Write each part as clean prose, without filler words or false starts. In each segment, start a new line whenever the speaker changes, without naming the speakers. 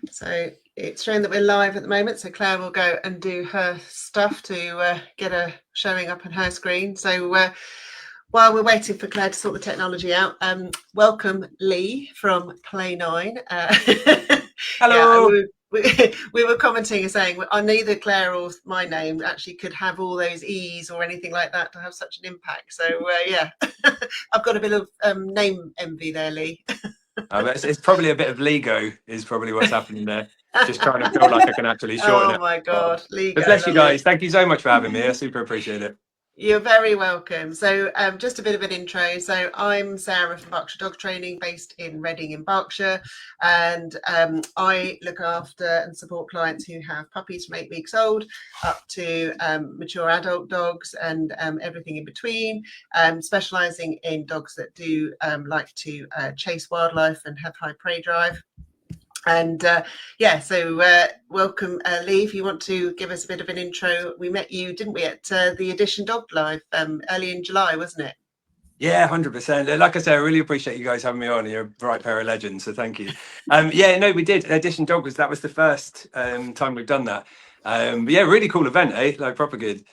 So it's showing that we're live at the moment. So Claire will go and do her stuff to get her showing up on her screen. So while we're waiting for Claire to sort the technology out, welcome Lee from Play9.
Hello.
Yeah, we were commenting and saying neither Claire or my name actually could have all those E's or anything like that to have such an impact. So yeah, I've got a bit of name envy there, Lee.
It's probably a bit of Lego is probably what's happening there. Just trying to feel like I can actually shorten it.
Oh my God, Lego.
But bless you guys. Thank you so much for having me. I super appreciate it.
You're very welcome. So just a bit of an intro. So I'm Sarah from Berkshire Dog Training, based in Reading in Berkshire, and I look after and support clients who have puppies from 8 weeks old up to mature adult dogs and everything in between, specialising in dogs that do like to chase wildlife and have high prey drive. And so welcome, Lee. If you want to give us a bit of an intro, we met you, didn't we, at the Edition Dog Live early in July, wasn't it?
Yeah, 100%. Like I say, I really appreciate you guys having me on. You're a right pair of legends, so thank you. Yeah, no, we did. Edition Dog that was the first time we've done that. But yeah, really cool event, eh? Like proper good.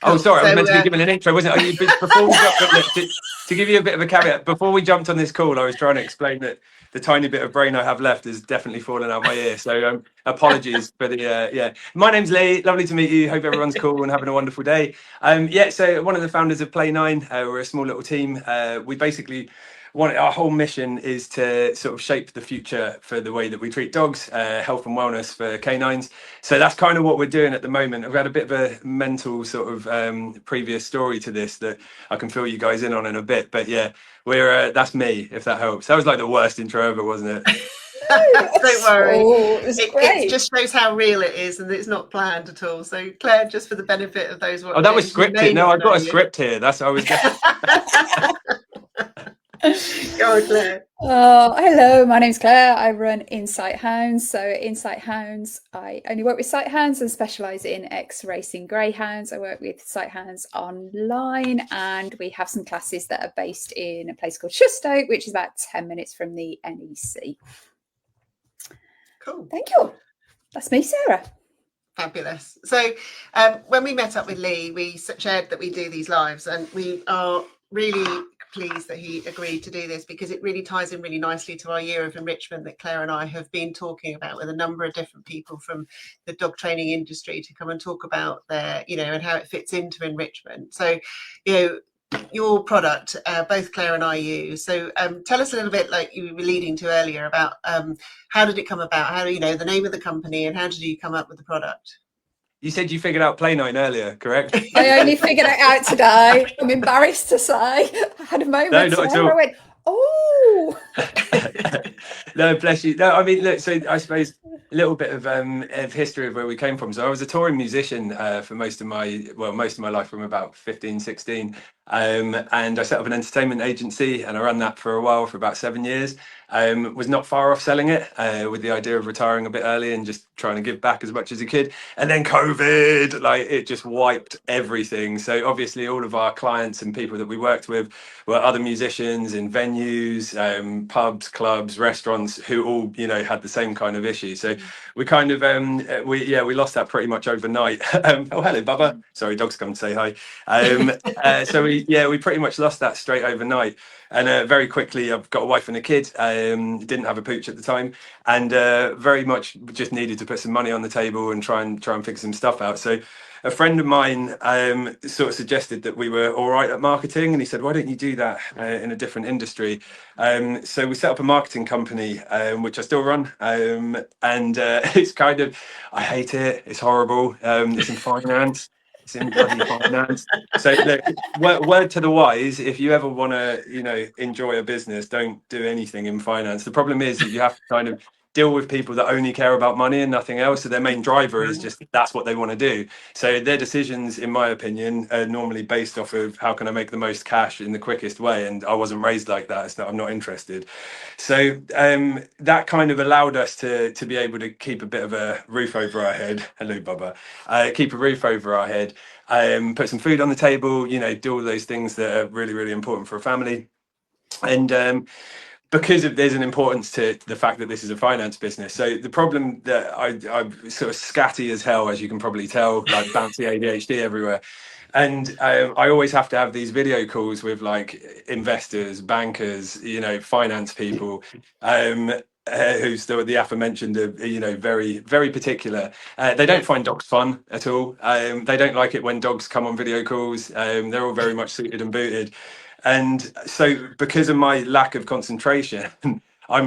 Cool. Oh, sorry, I was meant to be giving an intro, wasn't it? Before we jumped, to give you a bit of a caveat, before we jumped on this call, I was trying to explain that the tiny bit of brain I have left is definitely fallen out my ear. So apologies for the, yeah. My name's Lee. Lovely to meet you. Hope everyone's cool and having a wonderful day. Yeah, so one of the founders of Play9. We're a small little team. We basically... our whole mission is to sort of shape the future for the way that we treat dogs, health and wellness for canines. So that's kind of what we're doing at the moment. I've had a bit of a mental sort of previous story to this that I can fill you guys in on in a bit. But yeah, that's me, if that helps. That was like the worst intro ever, wasn't it?
Don't worry.
It
just shows how real it is, and it's not planned at all. So Claire, just for the benefit of those watching.
Oh, that was scripted. No, I've got a script here. That's how I was getting.
Go on, Claire.
Hello, my name's Claire. I run Insight Hounds. So Insight Hounds, I only work with sight hounds and specialise in ex-racing greyhounds. I work with sight hounds online, and we have some classes that are based in a place called Shustoke, which is about 10 minutes from the NEC.
Cool.
Thank you. That's me, Sarah.
Fabulous. So when we met up with Lee, we shared that we do these lives, and we are really pleased that he agreed to do this because it really ties in really nicely to our year of enrichment that Claire and I have been talking about with a number of different people from the dog training industry to come and talk about their, and how it fits into enrichment. So, your product, both Claire and I use. So tell us a little bit, like you were leading to earlier, about how did it come about? How do you know the name of the company and how did you come up with the product?
You said you figured out Play9 earlier, correct?
I only figured it out today. I'm embarrassed to say. I had a moment where I went, oh.
No, bless you. No, I mean, look, so I suppose a little bit of history of where we came from. So I was a touring musician for most of my life, from about 15, 16. And I set up an entertainment agency and I ran that for a while, for about 7 years. Was not far off selling it with the idea of retiring a bit early and just trying to give back as much as I could. And then COVID, like, it just wiped everything. So obviously all of our clients and people that we worked with were other musicians in venues, pubs, clubs, restaurants, who all, had the same kind of issue. So we kind of, we lost that pretty much overnight. Oh, hello, Bubba. Sorry, dog's come to say hi. So we pretty much lost that straight overnight. And very quickly, I've got a wife and a kid. Didn't have a pooch at the time, and very much just needed to put some money on the table and try and figure some stuff out. So a friend of mine sort of suggested that we were all right at marketing, and he said, "Why don't you do that in a different industry?" So we set up a marketing company, which I still run, and it's kind of, I hate it. It's horrible. It's in finance. It's in bloody finance. So look, word to the wise: if you ever want to, enjoy a business, don't do anything in finance. The problem is that you have to kind of deal with people that only care about money and nothing else. So their main driver is just that's what they want to do. So their decisions, in my opinion, are normally based off of how can I make the most cash in the quickest way. And I wasn't raised like that. So I'm not interested. So that kind of allowed us to be able to keep a bit of a roof over our head. Hello, Bubba. Keep a roof over our head. Put some food on the table. Do all those things that are really, really important for a family. And because there's an importance to the fact that this is a finance business. So the problem that I'm sort of scatty as hell, as you can probably tell, like bouncy ADHD everywhere. And I always have to have these video calls with like investors, bankers, finance people, who's the aforementioned, very, very particular. They don't find dogs fun at all. They don't like it when dogs come on video calls. They're all very much suited and booted. And so because of my lack of concentration, I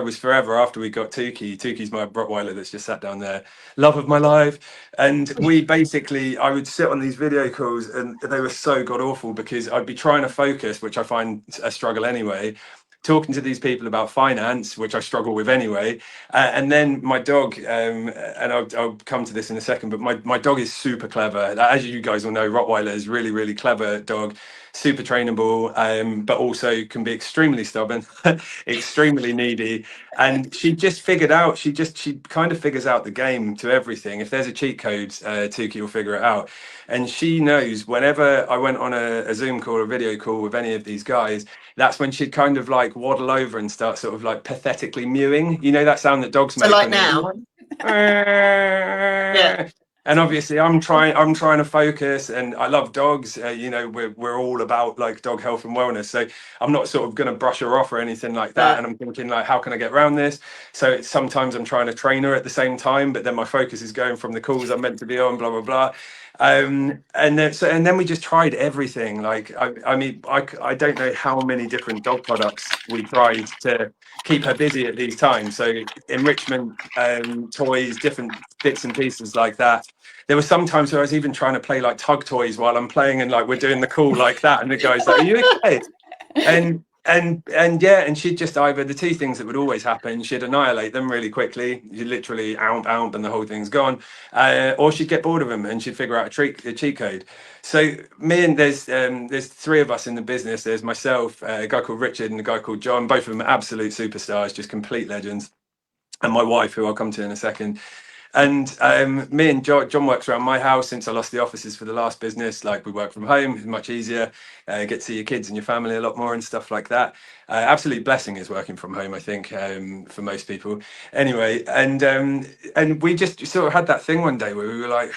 was forever after we got Tuki. Tuki's my Rottweiler that's just sat down there, love of my life. And I would sit on these video calls and they were so god awful because I'd be trying to focus, which I find a struggle anyway, talking to these people about finance, which I struggle with anyway. And then my dog, and I'll come to this in a second, but my dog is super clever. As you guys all know, Rottweiler is really, really clever dog, super trainable, but also can be extremely stubborn, extremely needy. And she just figured out, she kind of figures out the game to everything. If there's a cheat code, Tuki will figure it out. And she knows whenever I went on a Zoom call or a video call with any of these guys, that's when she'd kind of like waddle over and start sort of like pathetically mewing. You know that sound that dogs make?
So like now.
Yeah. And obviously I'm trying to focus, and I love dogs. We're all about like dog health and wellness. So I'm not sort of going to brush her off or anything like that.
Yeah.
And I'm thinking like, how can I get around this? So sometimes I'm trying to train her at the same time, but then my focus is going from the calls I'm meant to be on, blah, blah, blah. And then we just tried everything. Like, I mean, I don't know how many different dog products we tried to keep her busy at these times. So enrichment, toys, different bits and pieces like that. There were some times where I was even trying to play like tug toys while I'm playing, and like we're doing the call like that, and the guy's like, "Are you okay?" And she'd just either, the two things that would always happen, she'd annihilate them really quickly. You literally ounp and the whole thing's gone, or she'd get bored of them and she'd figure out a cheat code. So there's three of us in the business. There's myself, a guy called Richard, and a guy called John. Both of them are absolute superstars, just complete legends. And my wife, who I'll come to in a second. And me and John works around my house. Since I lost the offices for the last business, like we work from home, it's much easier. Get to see your kids and your family a lot more and stuff like that. Absolute blessing is working from home, I think, for most people. Anyway, and we just sort of had that thing one day where we were like,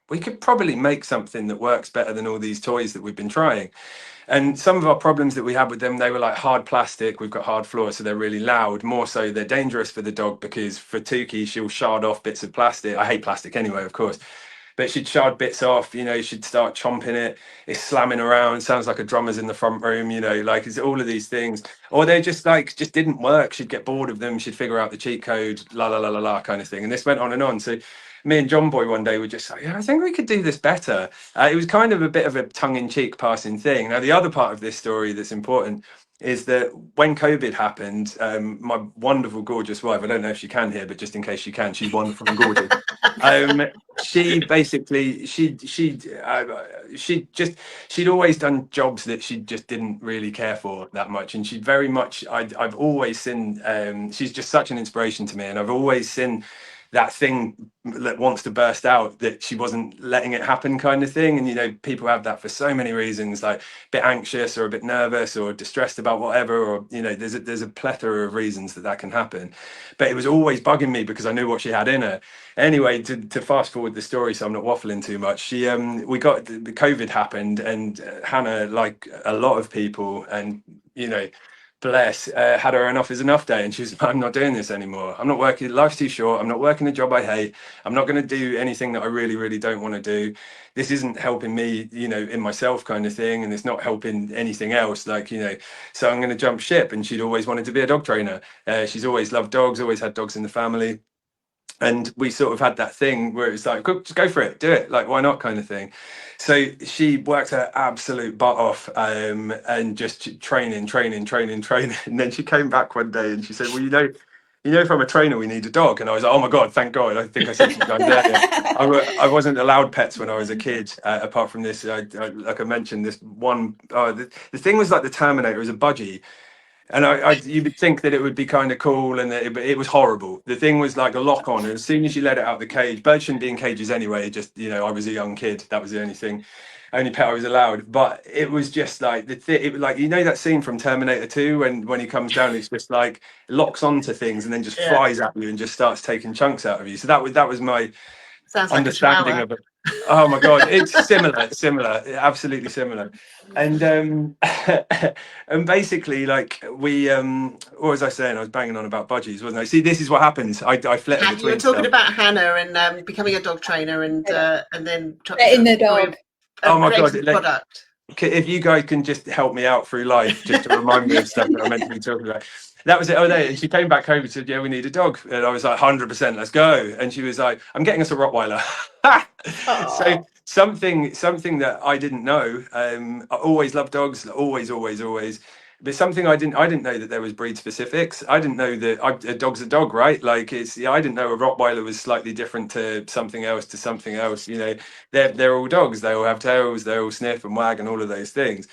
we could probably make something that works better than all these toys that we've been trying. And some of our problems that we had with them, they were like hard plastic. We've got hard floors, so they're really loud. More so, they're dangerous for the dog because for Tuki, she'll shard off bits of plastic. I hate plastic anyway, of course. But she'd shard bits off, she'd start chomping it. It's slamming around. Sounds like a drummer's in the front room, like it's all of these things. Or they just didn't work. She'd get bored of them. She'd figure out the cheat code, la, la, la, la, la kind of thing. And this went on and on. So me and John Boy one day were just like, yeah, I think we could do this better. It was kind of a bit of a tongue-in-cheek passing thing. Now, the other part of this story that's important is that when COVID happened, my wonderful, gorgeous wife, I don't know if she can hear, but just in case she can, she's wonderful and gorgeous. She basically, she'd always done jobs that she just didn't really care for that much. And she'd very much, I've always seen, she's just such an inspiration to me. And I've always seen that thing that wants to burst out, that she wasn't letting it happen kind of thing. And people have that for so many reasons, like a bit anxious or a bit nervous or distressed about whatever, or there's a plethora of reasons that can happen. But it was always bugging me because I knew what she had in her. Anyway, to fast forward the story so I'm not waffling too much, we got the COVID happened, and Hannah, like a lot of people, and bless, had her enough is enough day, and she was, I'm not doing this anymore. I'm not working, life's too short. I'm not working a job I hate. I'm not going to do anything that I really, really don't want to do. This isn't helping me, in myself kind of thing, and it's not helping anything else, so I'm going to jump ship. And she'd always wanted to be a dog trainer. She's always loved dogs, always had dogs in the family. And we sort of had that thing where it's like, just go for it, do it, like, why not, kind of thing. So she worked her absolute butt off, and just training. And then she came back one day and she said, well, if I'm a trainer, we need a dog. And I was like, oh my God, thank God. I think I said to you guys earlier, I wasn't allowed pets when I was a kid, apart from this, like I mentioned, this one, the thing was like the Terminator is a budgie. And you would think that it would be kind of cool, and that it was horrible. The thing was like a lock on, and as soon as you let it out the cage, birds shouldn't be in cages anyway. Just, you know, I was a young kid. That was the only pet I was allowed. But it was just like it was like, you know, that scene from Terminator 2 when he comes down, it's just like locks onto things and then just flies at you and just starts taking chunks out of you. So that was my
Sounds like
understanding of it. Oh my god, it's similar, absolutely similar. And and basically, like, we what was I saying? I was banging on about budgies, wasn't I? See, this is what happens. I flip between
You were talking
stuff.
about Hannah and becoming a dog trainer and then
in the dog.
Oh my god,
product.
If you guys can just help me out through life, just to remind me of stuff that I meant to be talking about. That was it. Oh, and she came back home and said, "Yeah, we need a dog." And I was like, "100%, let's go." And she was like, "I'm getting us a Rottweiler." So something that I didn't know. I always loved dogs, always. But something I didn't know that there was breed specifics. I didn't know that a dog's a dog, right? Like, I didn't know a Rottweiler was slightly different to something else. You know, they're all dogs. They all have tails. They all sniff and wag and all of those things.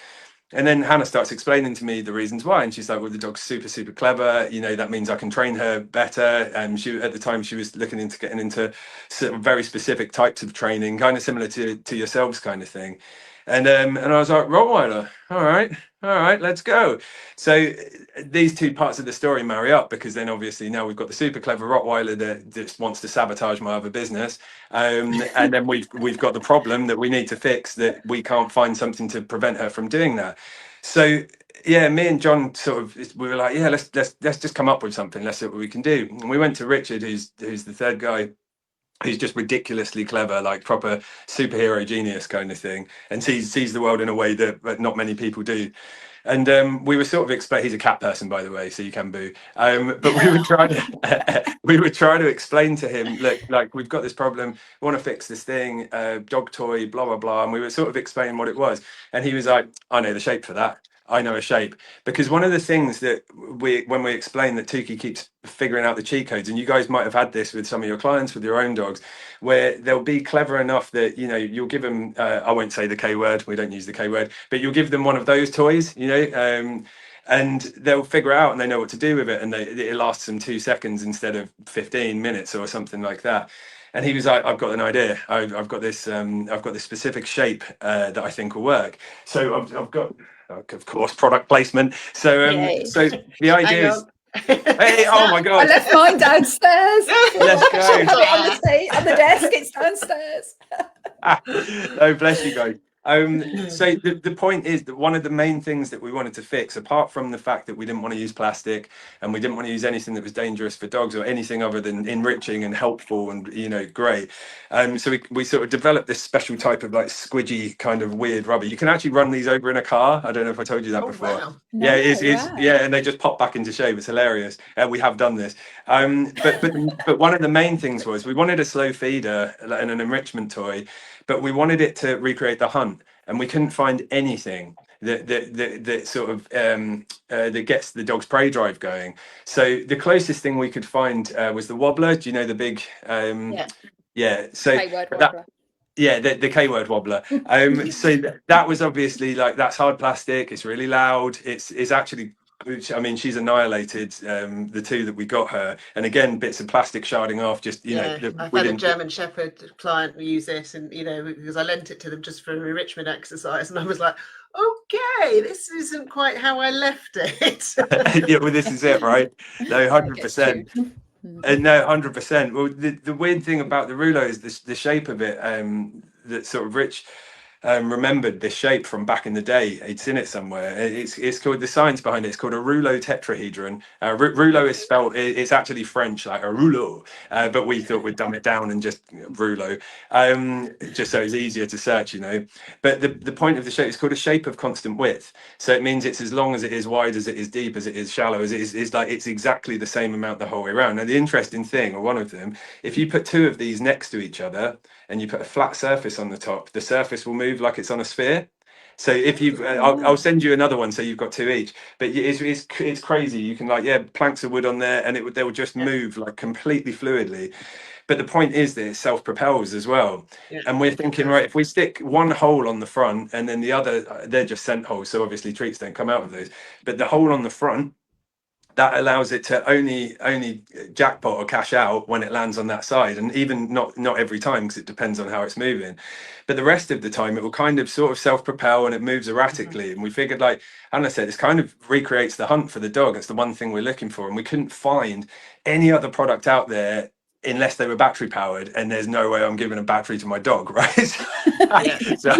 And then Hannah starts explaining to me the reasons why, and she's like, "Well, the dog's super clever. You know, that means I can train her better." And at the time she was looking into getting into sort of very specific types of training, kind of similar to yourselves, kind of thing. And I was like, "Rottweiler, all right, let's go." So these two parts of the story marry up, because then obviously now we've got the super clever Rottweiler that just wants to sabotage my other business, and then we've got the problem that we need to fix, that we can't find something to prevent her from doing that. So yeah, me and John we were like, yeah, let's just come up with something. Let's see what we can do. And we went to Richard, who's the third guy, who's just ridiculously clever, like proper superhero genius kind of thing, and sees the world in a way that not many people do. And we were sort of he's a cat person, by the way, so you can boo. But we were trying to explain to him, look, like, we've got this problem, we want to fix this thing, dog toy, blah blah blah. And we were sort of explaining what it was, and he was like, "I know the shape for that. I know a shape." Because one of the things that when we explain that Tukey keeps figuring out the cheat codes, and you guys might have had this with some of your clients with your own dogs, where they'll be clever enough that, you know, you'll give them, I won't say the K word, we don't use the K word, but you'll give them one of those toys, you know, and they'll figure it out and they know what to do with it, and it lasts them 2 seconds instead of 15 minutes or something like that. And he was like, "I've got an idea. I've got this specific shape that I think will work." So I've got, of course, product placement. So so the idea is, hey, oh my god,
I left mine downstairs.
Let's go.
I have it on the desk. It's downstairs.
Oh, bless you guys. So the point is that one of the main things that we wanted to fix, apart from the fact that we didn't want to use plastic and we didn't want to use anything that was dangerous for dogs or anything other than enriching and helpful and, you know, great. So we sort of developed this special type of like squidgy kind of weird rubber. You can actually run these over in a car. I don't know if I told you that before.
Wow.
Yeah, yeah, and they just pop back into shape. It's hilarious. We have done this. But one of the main things was we wanted a slow feeder and an enrichment toy, but we wanted it to recreate the hunt, and we couldn't find anything that sort of that gets the dog's prey drive going. So the closest thing we could find was the wobbler. Do you know the big? Yeah. So
wobbler.
Yeah, the K word wobbler. So that was obviously, like, that's hard plastic. It's really loud. It's actually, I mean, she's annihilated the two that we got her, and again, bits of plastic sharding off. Just, you know,
I've had a German Shepherd client use it, and, you know, because I lent it to them just for an enrichment exercise, and I was like, okay, this isn't quite how I left it.
Yeah, well, this is it, right? No, 100%. No, 100%. Well, the weird thing about the Roolo is the shape of it. That sort of Rich remembered this shape from back in the day. He'd seen it somewhere. It's called, the science behind it, it's called a rouleau tetrahedron. Rouleau is spelled, it's actually French, like a rouleau, but we thought we'd dumb it down and just rouleau, just so it's easier to search, you know. But the point of the shape is called a shape of constant width. So it means it's as long as it is, wide as it is, deep as it is, shallow as it is, like, it's exactly the same amount the whole way around. Now, the interesting thing, or one of them, if you put two of these next to each other and you put a flat surface on the top, the surface will move like it's on a sphere. So if you, I'll send you another one, so you've got two each. But it's crazy. You can, like, planks of wood on there, and they will just move like completely fluidly. But the point is that it self-propels as well. And we're thinking, right, if we stick one hole on the front and then the other, they're just scent holes, so obviously treats don't come out of those. But the hole on the front, that allows it to only jackpot or cash out when it lands on that side, and even not every time, because it depends on how it's moving, but the rest of the time it will kind of sort of self-propel and it moves erratically. And we figured, like Anna said, this kind of recreates the hunt for the dog. It's the one thing we're looking for, and we couldn't find any other product out there unless they were battery powered, and there's no way I'm giving a battery to my dog, right?
Yeah.
So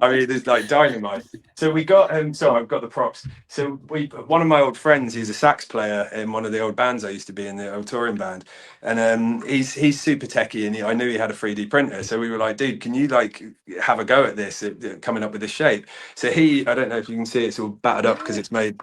I mean, it's like dynamite. So we got sorry, I've got the props. So one of my old friends, he's a sax player in one of the old bands I used to be in, the old touring band, and he's super techie, and I knew he had a 3D printer. So we were like, dude, can you like have a go at this, coming up with this shape? So I don't know if you can see, it's all battered up because it's made.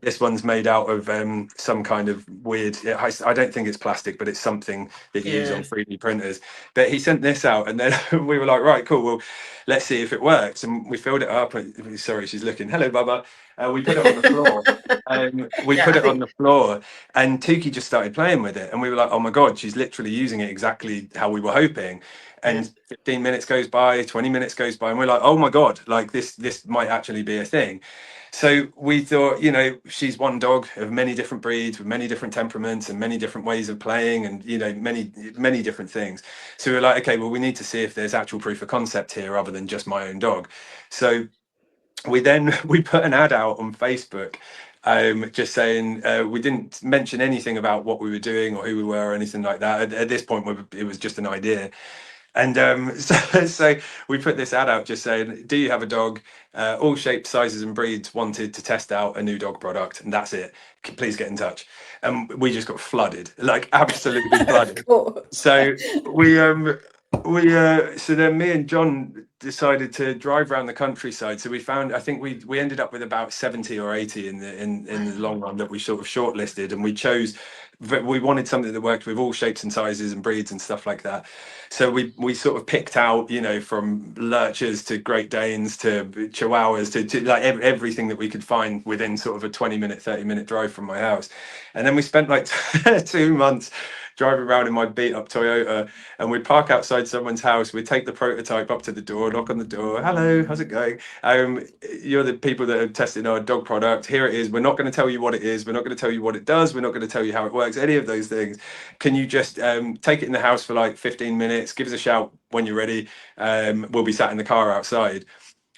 This one's made out of some kind of weird, I don't think it's plastic, but it's something that you use on 3D printers. But he sent this out, and then we were like, right, cool, well, let's see if it works. And we filled it up. Sorry, she's looking. Hello, Bubba. We put it on the floor. Put it on the floor, and Tuki just started playing with it. And we were like, oh my God, she's literally using it exactly how we were hoping. And 15 minutes goes by, 20 minutes goes by, and we're like, oh my God, like this might actually be a thing. So we thought, you know, she's one dog of many different breeds with many different temperaments and many different ways of playing, and, you know, many different things. So we were like, okay, well, we need to see if there's actual proof of concept here other than just my own dog. So we put an ad out on Facebook, just saying, we didn't mention anything about what we were doing or who we were or anything like that. At this point, it was just an idea. And so we put this ad out just saying, do you have a dog? All shapes, sizes and breeds wanted to test out a new dog product, and that's it. Please get in touch. And we just got flooded, like absolutely flooded. So so then me and John decided to drive around the countryside. So I think we ended up with about 70 or 80 in the long run that we sort of shortlisted, and we wanted something that worked with all shapes and sizes and breeds and stuff like that. So we sort of picked out, you know, from lurchers to Great Danes to Chihuahuas to like everything that we could find within sort of a 20-minute, 30-minute drive from my house. And then we spent like 2 months driving around in my beat up Toyota, and we'd park outside someone's house. We'd take the prototype up to the door, knock on the door. Hello, how's it going? You're the people that are testing our dog product. Here it is. We're not going to tell you what it is. We're not going to tell you what it does. We're not going to tell you how it works, any of those things. Can you just take it in the house for like 15 minutes? Give us a shout when you're ready. We'll be sat in the car outside.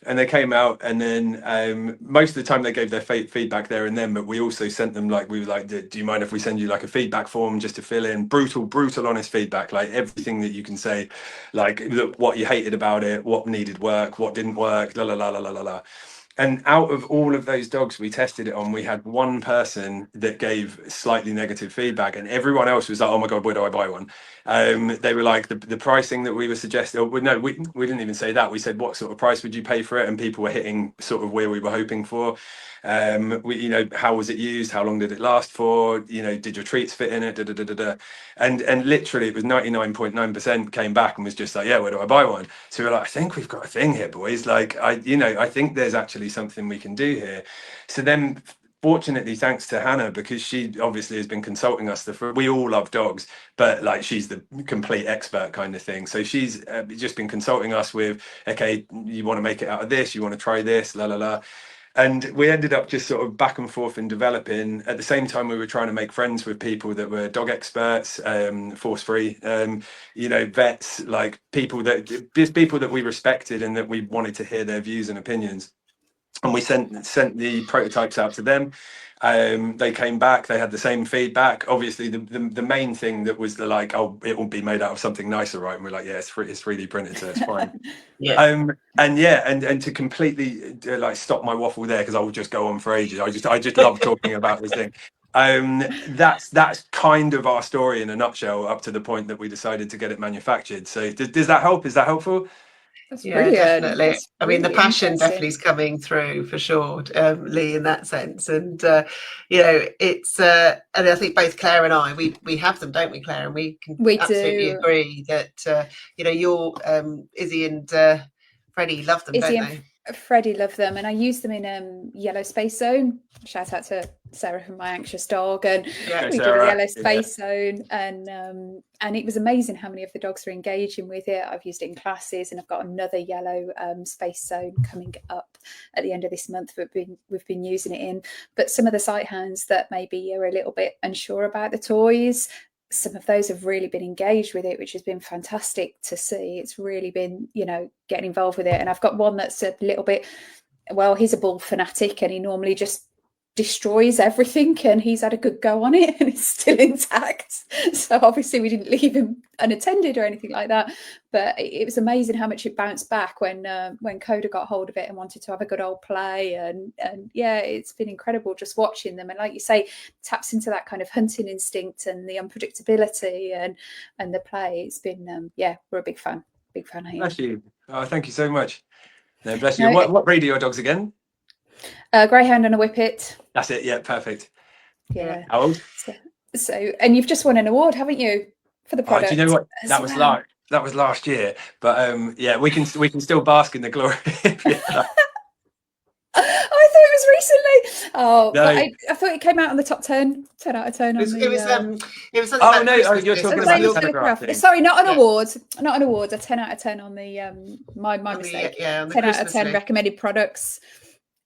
And they came out, and then most of the time they gave their feedback there and then, but we also sent them, like, we were like, do you mind if we send you like a feedback form just to fill in? Brutal honest feedback, like everything that you can say, like, look, what you hated about it, what needed work, what didn't work, la la la la la la la. And out of all of those dogs we tested it on, we had one person that gave slightly negative feedback, and everyone else was like, oh my God, where do I buy one? They were like, the pricing that we were suggesting, we didn't even say that. We said, what sort of price would you pay for it? And people were hitting sort of where we were hoping for. You know, how was it used? How long did it last for? You know, did your treats fit in it? And literally it was 99.9% came back and was just like, yeah, where do I buy one? So we were like, I think we've got a thing here, boys. Like, I think there's actually something we can do here. So then, fortunately, thanks to Hannah, because she obviously has been consulting us. We all love dogs, but like, she's the complete expert kind of thing. So she's just been consulting us with, okay, you want to make it out of this, you want to try this, la la la. And we ended up just sort of back and forth in developing. At the same time, we were trying to make friends with people that were dog experts, force-free, you know, vets, like people that we respected and that we wanted to hear their views and opinions. And we sent the prototypes out to them. They came back, they had the same feedback. Obviously the main thing that was the like, oh, it will be made out of something nicer, right? And we're like, yeah, it's 3D printed, so it's fine. And to completely like stop my waffle there, because I will just go on for ages. I just love talking about this thing. That's kind of our story in a nutshell, up to the point that we decided to get it manufactured. So does that help? Is that helpful?
Yeah, definitely. I mean, the passion definitely is coming through for sure, Lee, in that sense. And you know, it's and I think both Claire and I, we have them, don't we, Claire? And we can absolutely agree that you know, your Izzy and Freddie love them, don't they?
Freddie loved them, and I used them in Yellow Space Zone. Shout out to Sarah from My Anxious Dog, and
Yeah.
we did a
Sarah,
Yellow Space Zone, and it was amazing how many of the dogs were engaging with it. I've used it in classes, and I've got another Yellow Space Zone coming up at the end of this month. We've been using it in, but some of the sight hounds that maybe are a little bit unsure about the toys, some of those have really been engaged with it, which has been fantastic to see. It's really been, you know, getting involved with it. And I've got one that's a little bit, well, he's a ball fanatic, and he normally just destroys everything, and he's had a good go on it and it's still intact. So obviously we didn't leave him unattended or anything like that, but it was amazing how much it bounced back when Coda got hold of it and wanted to have a good old play, and yeah, it's been incredible just watching them. And like you say, taps into that kind of hunting instinct and the unpredictability and the play. It's been yeah, we're a big fan here.
Bless you. Oh, thank you so much. No, bless
No,
you. What breed are your dogs again?
Greyhound and a Whippet.
That's it. Yeah, perfect.
Yeah.
How old?
So, and you've just won an award, haven't you, for the product?
Do you know what?
as
That was
well?
that was last year. But yeah, we can still bask in the glory.
I thought it was recently. Oh,
No.
but I thought it came out on the top 10 out of 10 on
It was something
Oh,
about
no,
Christmas
you're
this.
talking
It was
about the
your-
Telegraph thing.
Sorry, not an
Yeah.
award. Not an award. A 10 out of 10 on the my
on the-
mistake.
yeah, on the
10 out of
Christmas
10
list.
recommended products.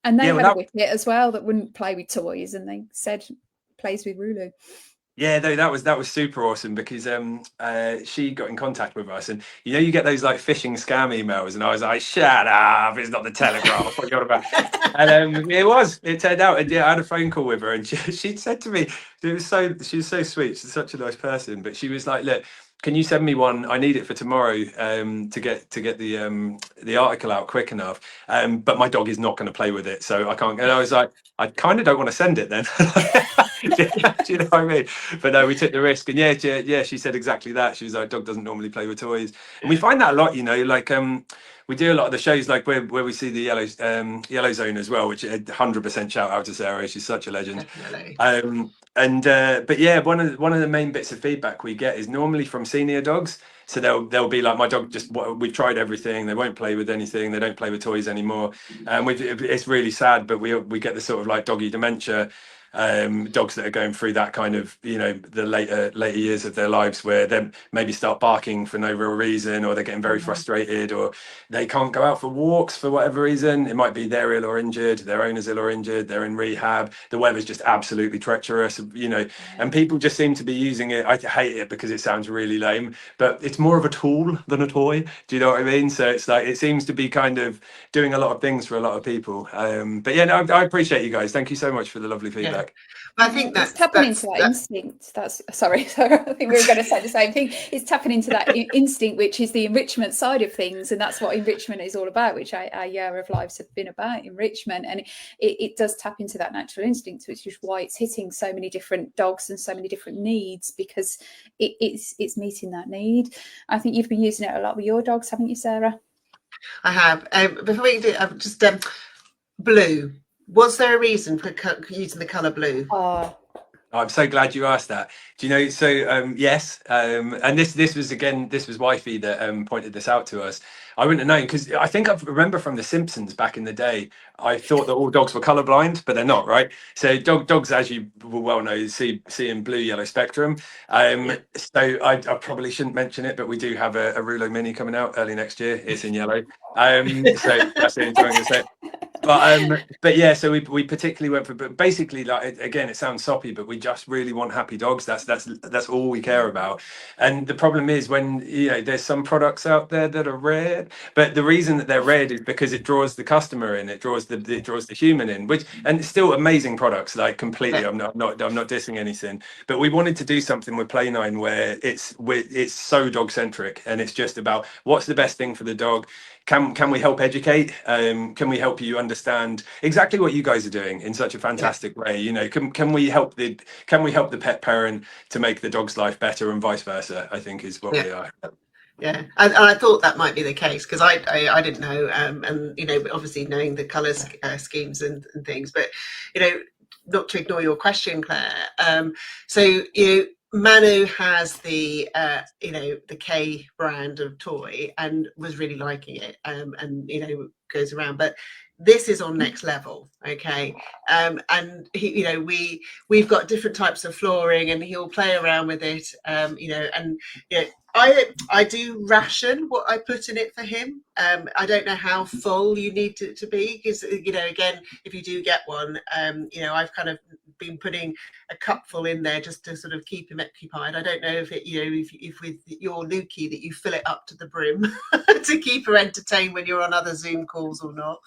And they
Yeah, well,
had a
that-
Whippet as well that wouldn't play with toys, and they said plays with Roolo.
Yeah, no, that was super awesome because she got in contact with us, and you know, you get those like phishing scam emails, and I was like, shut up, it's not the Telegraph, what are you on about? And it turned out, and yeah, I had a phone call with her, and she'd said to me, she was so sweet, she's such a nice person, but she was like, look, can you send me one? I need it for tomorrow to get the article out quick enough. But my dog is not going to play with it, so I can't. And I was like, I kind of don't want to send it then. Do you know what I mean? But no, we took the risk, and yeah, she said exactly that. She was like, dog doesn't normally play with toys, and we find that a lot. You know, like we do a lot of the shows like where we see the yellow zone as well, which 100% shout out to Sarah. She's such a legend.
Definitely.
But yeah, one of the main bits of feedback we get is normally from senior dogs. So they'll be like, my dog we've tried everything, they won't play with anything, they don't play with toys anymore, and it's really sad. But we get the sort of like doggy dementia dogs that are going through that kind of, you know, the later years of their lives where they maybe start barking for no real reason, or they're getting very frustrated, or they can't go out for walks for whatever reason. It might be they're ill or injured, their owner's ill or injured, they're in rehab, the weather's just absolutely treacherous, you know, and people just seem to be using it. I hate it because it sounds really lame, but it's more of a tool than a toy. Do you know what I mean? So it's like, it seems to be kind of doing a lot of things for a lot of people. But yeah, no, I appreciate you guys. Thank you so much for the lovely feedback.
Yeah. I think
it's tapping into that instinct. That's sorry. I think we were going to say the same thing. It's tapping into that instinct, which is the enrichment side of things, and that's what enrichment is all about. Which our year of lives have been about, enrichment, and it does tap into that natural instinct, which is why it's hitting so many different dogs and so many different needs, because it's meeting that need. I think you've been using it a lot with your dogs, haven't you, Sarah?
I have. Before we do, just blue. Was there a reason for using the colour blue?
Oh,
I'm so glad you asked that. Do you know? So yes, and this was wifey that pointed this out to us. I wouldn't have known, because I think I remember from The Simpsons back in the day, I thought that all dogs were colourblind, but they're not, right? So dogs, as you will well know, see in blue, yellow spectrum. So I probably shouldn't mention it, but we do have a Roolo Mini coming out early next year. It's in yellow. So that's the only thing I'm going to say. But yeah, so we particularly went for, but basically, like, again, it sounds soppy, but we just really want happy dogs. That's all we care about. And the problem is, when, you know, there's some products out there that are red, but the reason that they're red is because it draws the customer in, it draws the human in, and it's still amazing products, like, completely. I'm not dissing anything, but we wanted to do something with Play9 where it's so dog centric, and it's just about what's the best thing for the dog. Can we help educate? Can we help you understand exactly what you guys are doing in such a fantastic way? You know, can we help the pet parent to make the dog's life better, and vice versa? I think is what we are.
Yeah, and I thought that might be the case, because I didn't know, and you know, obviously knowing the colour schemes and things, but you know, not to ignore your question, Claire. So Manu has the the K brand of toy and was really liking it, and you know, goes around, but this is on next level. Okay. And he, we've got different types of flooring, and he'll play around with it. I do ration what I put in it for him. I don't know how full you need it to be, because again, if you do get one, I've kind of been putting a cupful in there just to sort of keep him occupied. I don't know if it, if with your Lukey that you fill it up to the brim to keep her entertained when you're on other Zoom calls or not.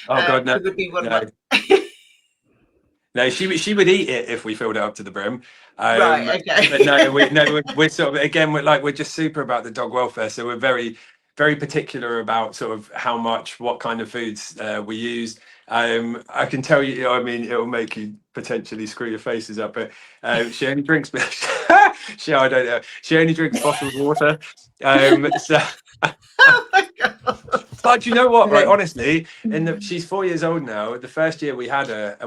Oh God, no.
It would be one
No. No, she would eat it if we filled it up to the brim.
Right. Okay.
But no, we're sort of, again, we're just super about the dog welfare. So we're very, very particular about sort of how much, what kind of foods we use. I can tell you, I mean, it'll make you potentially screw your faces up, but she only drinks. I don't know. She only drinks bottled water. So.
Oh my God.
But you know what, right? Honestly, she's 4 years old now. The first year we had her,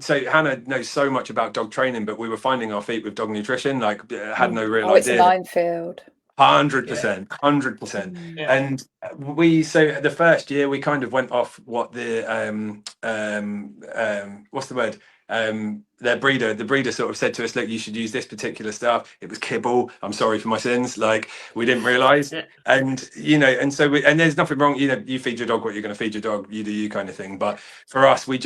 so Hannah knows so much about dog training, but we were finding our feet with dog nutrition. Like, had no real
It's
idea.
a minefield.
100%, 100%. And so the first year we kind of went off what the what's the word? The breeder sort of said to us, look, you should use this particular stuff. It was kibble. I'm sorry for my sins. Like, we didn't realize. And and so and there's nothing wrong, you feed your dog what you're going to feed your dog, you do you kind of thing. But for us, we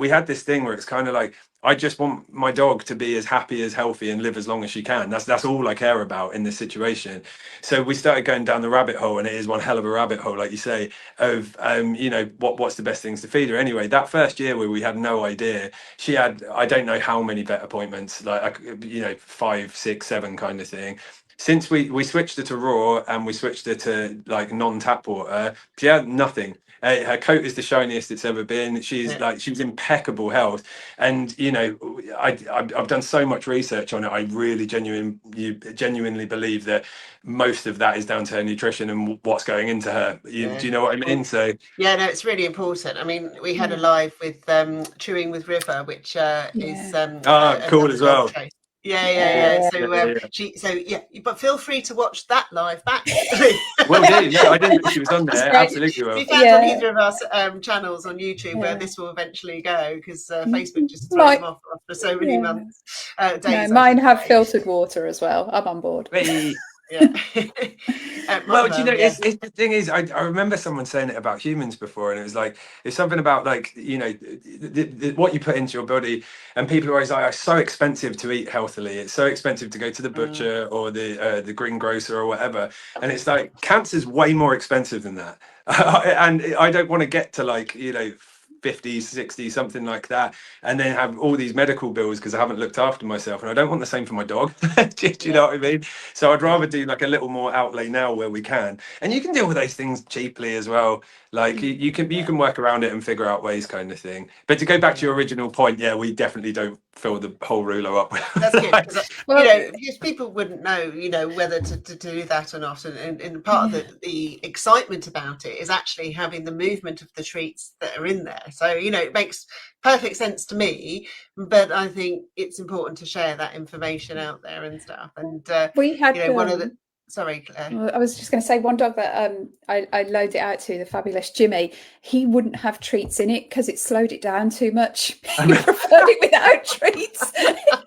had this thing where it's kind of like, I just want my dog to be as happy, as healthy, and live as long as she can. That's all I care about in this situation. So we started going down the rabbit hole, and it is one hell of a rabbit hole, like you say, of what's the best things to feed her. Anyway, that first year where we had no idea, she had, I don't know how many vet appointments, like 5, 6, 7 kind of thing. Since we switched her to raw and we switched her to like non-tap water, she had nothing. Her coat is the shiniest it's ever been. She's impeccable health, and I've done so much research on it. I really genuinely believe that most of that is down to her nutrition and what's going into her. Do you know what I mean? So
no, it's really important. I mean, we had a live with Chewing with River, which is
cool as well.
So but feel free to watch that live back.
Well, no, I didn't know she was on there. Absolutely will.
Be found on either of our channels on YouTube, where this will eventually go, because Facebook just throws them off after so many months. Days,
mine have filtered water as well. I'm on board.
Well,
it's the thing is, I remember someone saying it about humans before, and it was like, it's something about like what you put into your body, and people are always like, it's so expensive to eat healthily, it's so expensive to go to the butcher or the greengrocer or whatever, and it's like, cancer's way more expensive than that. And I don't want to get to like 50, 60, something like that, and then have all these medical bills because I haven't looked after myself, and I don't want the same for my dog. Do you know what I mean? So I'd rather do like a little more outlay now where we can, and you can deal with those things cheaply as well. Like you can work around it and figure out ways, kind of thing. But to go back to your original point, we definitely don't fill the whole Roolo up.
That's good, because people wouldn't know, whether to do that or not. And part of the excitement about it is actually having the movement of the treats that are in there. So it makes perfect sense to me. But I think it's important to share that information out there and stuff. And
we had
one of the. Sorry, Claire.
I was just going to say, one dog that I loaned it out to, the fabulous Jimmy, he wouldn't have treats in it because it slowed it down too much. He preferred it without treats.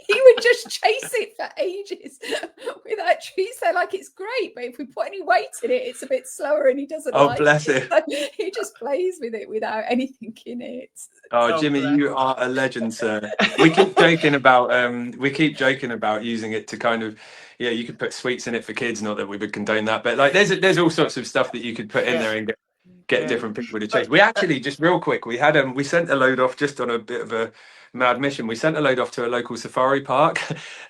He would just chase it for ages without treats. They're like, it's great, but if we put any weight in it, it's a bit slower, and he doesn't like
bless
it.
him.
So he just plays with it without anything in it.
Oh, Jimmy, you are a legend, sir. We keep joking about using it to kind of, you could put sweets in it for kids. Not that we would condone that, but like there's all sorts of stuff that you could put in there and get different people to chase. We actually, just real quick, we had we sent a load off just on a bit of a mad mission. We sent a load off to a local safari park,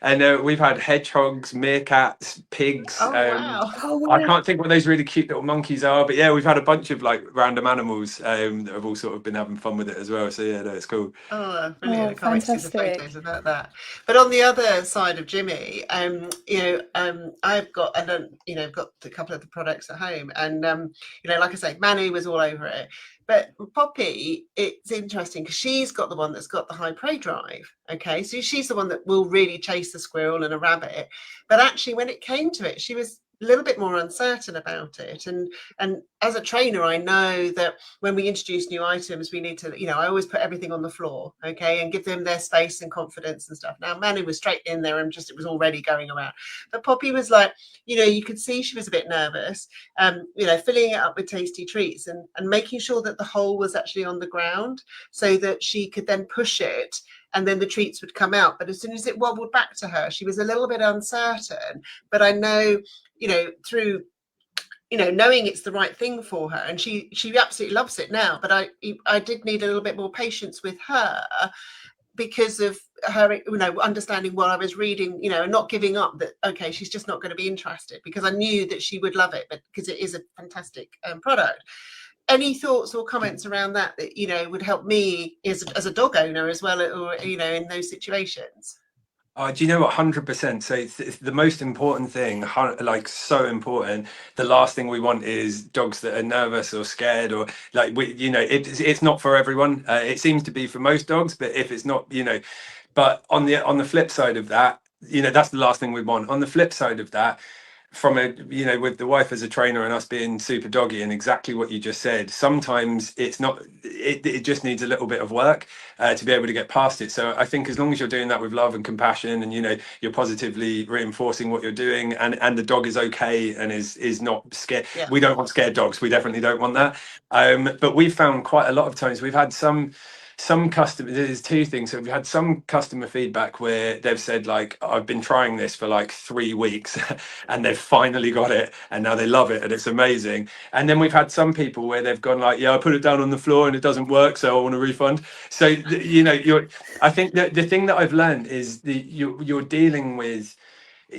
and we've had hedgehogs, meerkats, pigs.
Wow.
I can't think what those really cute little monkeys are, but we've had a bunch of like random animals that have all sort of been having fun with it as well. So it's cool.
Oh, brilliant! I can't wait to see the photos about that. But on the other side of Jimmy, I've got got a couple of the products at home, and like I say, Manu was all over it. But Poppy, it's interesting because she's got the one that's got the high prey drive. Okay, so she's the one that will really chase a squirrel and a rabbit. But actually, when it came to it, she was little bit more uncertain about it. And as a trainer, I know that when we introduce new items, we need to, I always put everything on the floor, okay, and give them their space and confidence and stuff. Now, Manu was straight in there and it was already going around. But Poppy was like, you could see she was a bit nervous, filling it up with tasty treats and making sure that the hole was actually on the ground so that she could then push it and then the treats would come out. But as soon as it wobbled back to her, she was a little bit uncertain. But I know, through knowing it's the right thing for her, and she absolutely loves it now. But I did need a little bit more patience with her because of her, understanding what I was reading, and not giving up that, okay, she's just not going to be interested, because I knew that she would love it, but because it is a fantastic product. Any thoughts or comments around that would help me as a dog owner as well, or in those situations?
Do you know what? 100%. So it's the most important thing, like so important. The last thing we want is dogs that are nervous or scared, or like it's not for everyone. It seems to be for most dogs, but if it's not, but on the flip side of that, that's the last thing we want. On the flip side of that, from with the wife as a trainer and us being super doggy, and exactly what you just said, sometimes it's not, it just needs a little bit of work to be able to get past it. So I think as long as you're doing that with love and compassion, and you're positively reinforcing what you're doing, and the dog is okay and is not scared.
Yeah.
We don't want scared dogs, we definitely don't want that. But we've found quite a lot of times we've had some customers, there's two things. So we've had some customer feedback where they've said, like, I've been trying this for like 3 weeks and they've finally got it and now they love it and it's amazing. And then we've had some people where they've gone like, yeah, I put it down on the floor and it doesn't work, so I want a refund. So I think that the thing that I've learned is you're dealing with,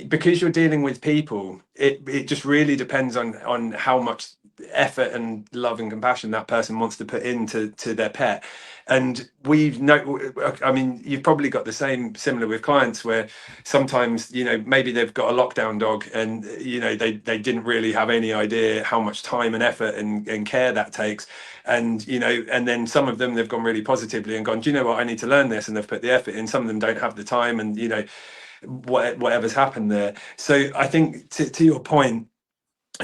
because you're dealing with people, it just really depends on how much effort and love and compassion that person wants to put into their pet. And you've probably got the similar with clients, where sometimes maybe they've got a lockdown dog and they didn't really have any idea how much time and effort and care that takes. And and then some of them, they've gone really positively and gone, do you know what, I need to learn this, and they've put the effort in. Some of them don't have the time, and whatever's happened there. So I think to your point,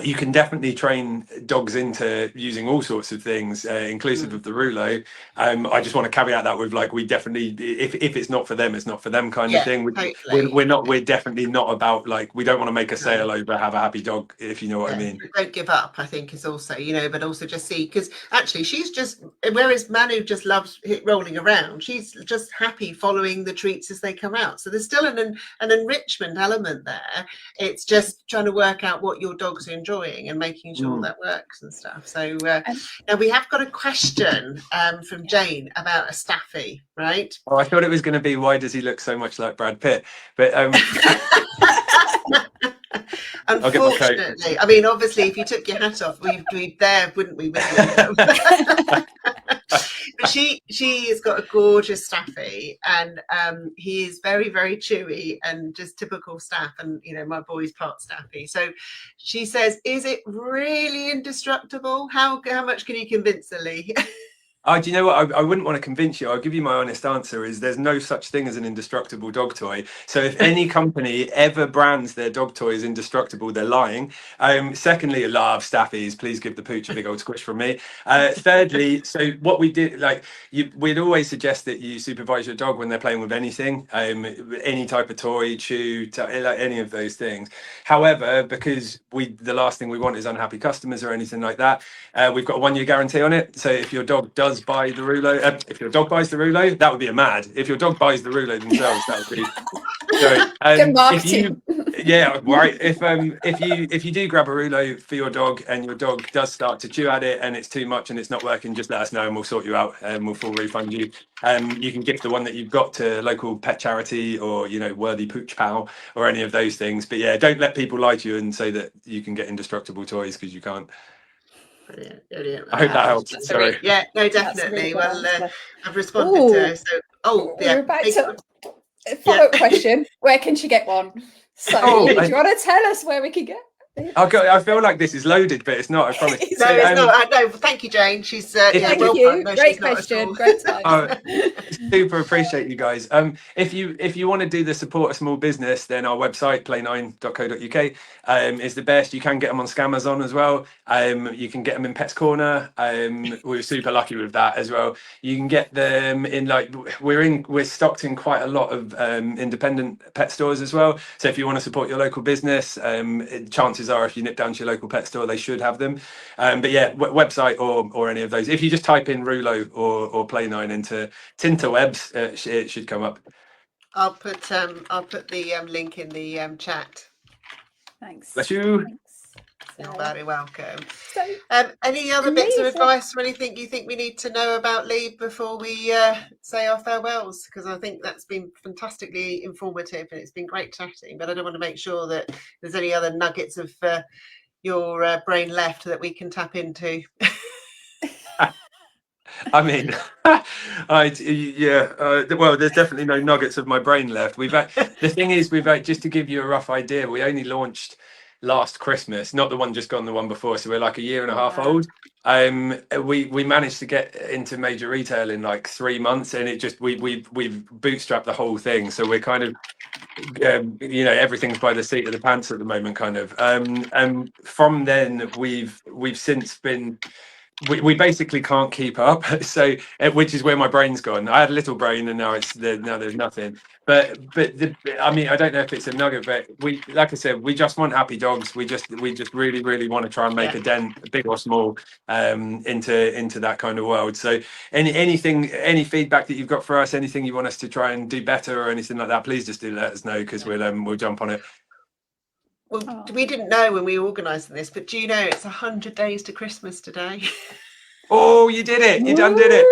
you can definitely train dogs into using all sorts of things, inclusive of the Roolo. I just want to caveat that with, like, we definitely, if it's not for them, it's not for them kind of thing. We're definitely not about, like, we don't want to make a sale over have a happy dog, if you know what I mean.
Don't give up, I think, is also, but also just see, because actually she's just, whereas Manu just loves rolling around, she's just happy following the treats as they come out. So there's still an enrichment element there. It's just trying to work out what your dogs are enjoying and making sure that works and stuff. So now we have got a question from Jane about a staffy, right?
Oh, I thought it was going to be, why does he look so much like Brad Pitt? But
unfortunately, I mean, obviously, if you took your hat off, we'd be there, wouldn't we? But she has got a gorgeous staffy, and he is very, very chewy and just typical staff. And my boy's part staffy. So she says, "Is it really indestructible? How much can you convince Lee?"
Oh, do you know what? I wouldn't want to convince you. I'll give you my honest answer is there's no such thing as an indestructible dog toy. So if any company ever brands their dog toy as indestructible, they're lying. Secondly, I love staffies. Please give the pooch a big old squish from me. Thirdly, so what we did, we'd always suggest that you supervise your dog when they're playing with anything, any type of toy, chew, like any of those things. However, because the last thing we want is unhappy customers or anything like that, we've got a 1-year guarantee on it. So if your dog does buy the Roolo, if your dog buys the Roolo, that would be a mad. If your dog buys the Roolo themselves, that would be
good marketing.
If you do grab a Roolo for your dog and your dog does start to chew at it and it's too much and it's not working, just let us know and we'll sort you out and we'll full refund you. You can gift the one that you've got to local pet charity or Worthy Pooch Pal or any of those things. But yeah, don't let people lie to you and say that you can get indestructible toys, because you can't.
Brilliant.
I hope that helps. Sorry.
Yeah, no, definitely. Well, I've responded to her. So,
we're back to a follow-up question. Where can she get one? So, do you want to tell us where we can get?
I feel like this is loaded, but it's not, I promise.
It's
No,
So,
it's not. No, thank you, Jane. She's
Thank
well
you.
done. No,
Great
she's not at
question.
all.
Great time.
Oh, super appreciate you guys. If you want to do the support a small business, then our website play9.co.uk is the best. You can get them on Scamazon as well. You can get them in Pets Corner. We're super lucky with that as well. You can get them in, like, we're stocked in quite a lot of independent pet stores as well. So if you want to support your local business, chances are if you nip down to your local pet store, they should have them. But yeah, website or any of those. If you just type in Roolo or Play9 into Tinterwebs, it should come up.
I'll put the link in the chat.
Thanks.
Bless you.
Thanks,
You're
Sarah.
very welcome.
So,
Any other bits of
Lee, so-
advice or anything you think we need to know about Lee before we say our farewells? Because I think that's been fantastically informative and it's been great chatting. But I don't want to make sure that there's any other nuggets of your brain left that we can tap into.
I mean, well, there's definitely no nuggets of my brain left. The thing is, just to give you a rough idea, we only launched last Christmas, not the one just gone, the one before. So we're like a year and a half old. We managed to get into major retail in like 3 months, and it just we've bootstrapped the whole thing. So we're kind of everything's by the seat of the pants at the moment, kind of. And from then we've since been. We basically can't keep up, so which is where my brain's gone. I had a little brain, and now there's nothing. But I mean, I don't know if it's a nugget, but like I said, we just want happy dogs. We just really want to try and make a dent, big or small, into that kind of world. So any feedback that you've got for us, anything you want us to try and do better or anything like that, please just do let us know, because we'll jump on it.
Well, we didn't know when we organised this, but do you know it's 100 days to Christmas today?
Oh, you did it! You done did it!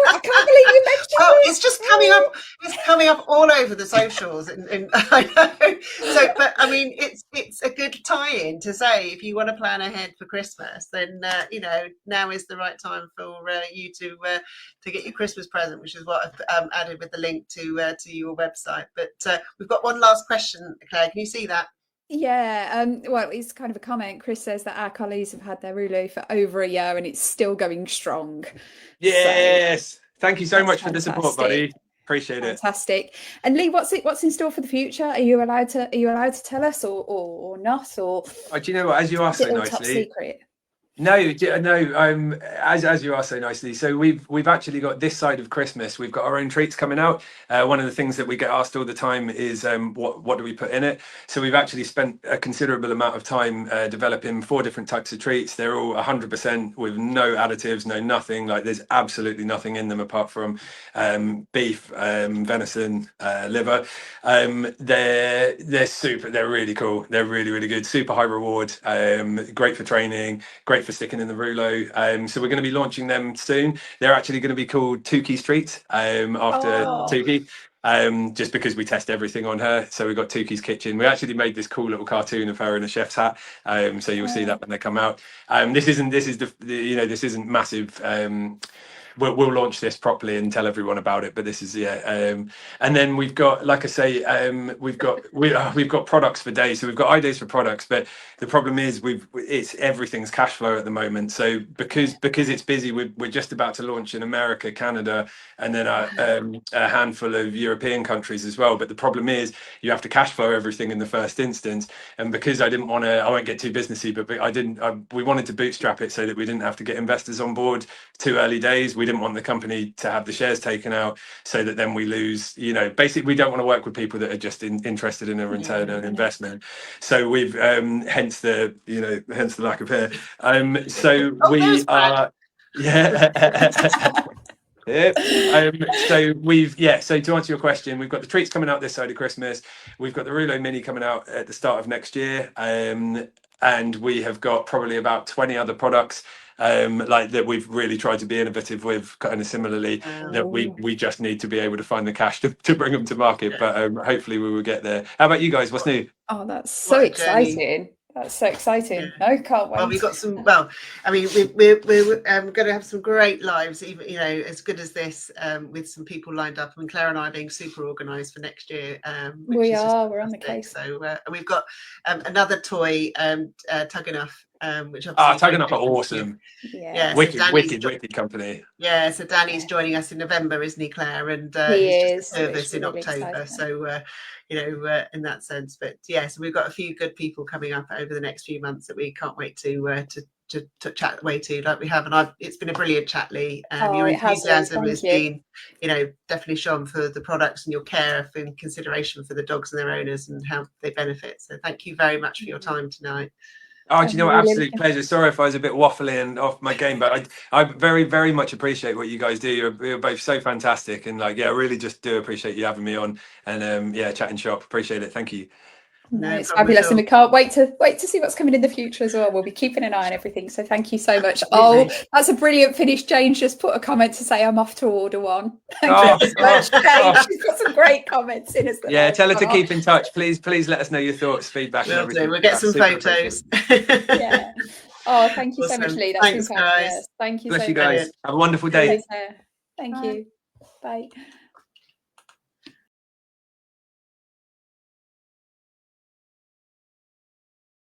I can't believe you mentioned
Well,
it.
it's just coming up. It's coming up all over the socials, and I know. So, but I mean, it's a good tie-in to say if you want to plan ahead for Christmas, then now is the right time for you to get your Christmas present, which is what I've added with the link to your website. But we've got one last question, Claire. Can you see that?
Yeah, well, it's kind of a comment. Chris says that our colleagues have had their Roolo for over a year and it's still going strong.
Yes, thank you so much for the
fantastic.
support, buddy. Appreciate it.
Fantastic. And Lee, what's in store for the future? Are you allowed to tell us or not? Or
Do you know what? As you asked so nicely,
top secret?
No. As you are so nicely. So we've actually got this side of Christmas. We've got our own treats coming out. One of the things that we get asked all the time is what do we put in it? So we've actually spent a considerable amount of time developing 4 different types of treats. They're all 100% with no additives, no nothing. Like there's absolutely nothing in them apart from beef, venison, liver. They're super. They're really cool. They're really good. Super high reward. Great for training. Great for sticking in the Roolo. So we're going to be launching them soon. They're actually going to be called Tuki's Treats after Tuki. Just because we test everything on her. So we've got Tuki's Kitchen. We actually made this cool little cartoon of her in a chef's hat. So you'll see that when they come out. This isn't massive. We'll launch this properly and tell everyone about it. But this is and then we've got, like I say, we've got products for days. So we've got ideas for products, but the problem is everything's cash flow at the moment. So because it's busy, we're just about to launch in America, Canada, and then a handful of European countries as well. But the problem is you have to cash flow everything in the first instance. And because I won't get too businessy, but we wanted to bootstrap it so that we didn't have to get investors on board too early days. We didn't want the company to have the shares taken out so that then we lose, basically we don't want to work with people that are just interested in a return on investment. So we've hence the lack of hair. So we are so to answer your question, we've got the treats coming out this side of Christmas. We've got the Roolo Mini coming out at the start of next year, and we have got probably about 20 other products like that we've really tried to be innovative with, kind of similarly, that we just need to be able to find the cash to bring them to market. But hopefully we will get there. How about you guys? What's new?
Oh, that's so exciting. That's so exciting.
Yeah.
No, can't wait.
Well, we've got some. Well, I mean, we're going to have some great lives, even as good as this, with some people lined up. I mean, Claire and I are being super organised for next year.
We are. We're on the case.
So, and we've got another toy, Tug Enough, which
Tug Enough are awesome.
Yeah.
Wicked company.
Yeah, so Danny's joining us in November, isn't he, Claire? And
he
he's just a service in
really
October.
exciting.
So, in that sense. But so we've got a few good people coming up over the next few months that we can't wait to chat away to, like we have. And it's been a brilliant chat, Lee. Your enthusiasm has been, definitely shown for the products and your care and consideration for the dogs and their owners and how they benefit. So thank you very much for your time tonight.
Oh, do you know what? Absolute pleasure. Sorry if I was a bit waffly and off my game, but I very, very much appreciate what you guys do. You're both so fantastic, and I really just do appreciate you having me on and chatting shop. Appreciate it. Thank you.
No, it's fabulous, and we can't wait to see what's coming in the future as well. We'll be keeping an eye on everything. So thank you so much.
Absolutely.
Oh, that's a brilliant finish. Jane's just put a comment to say I'm off to order one. Thank you so much, Jane. She's got some great comments in as well.
Yeah, tell her to keep in touch. Please let us know your thoughts, feedback, and everything.
We'll get some photos.
Yeah. Oh, thank you so much, Lee. That's
Thanks, guys.
Thank you.
Bless
so
you guys.
much.
Have a wonderful day.
Thank you. Bye.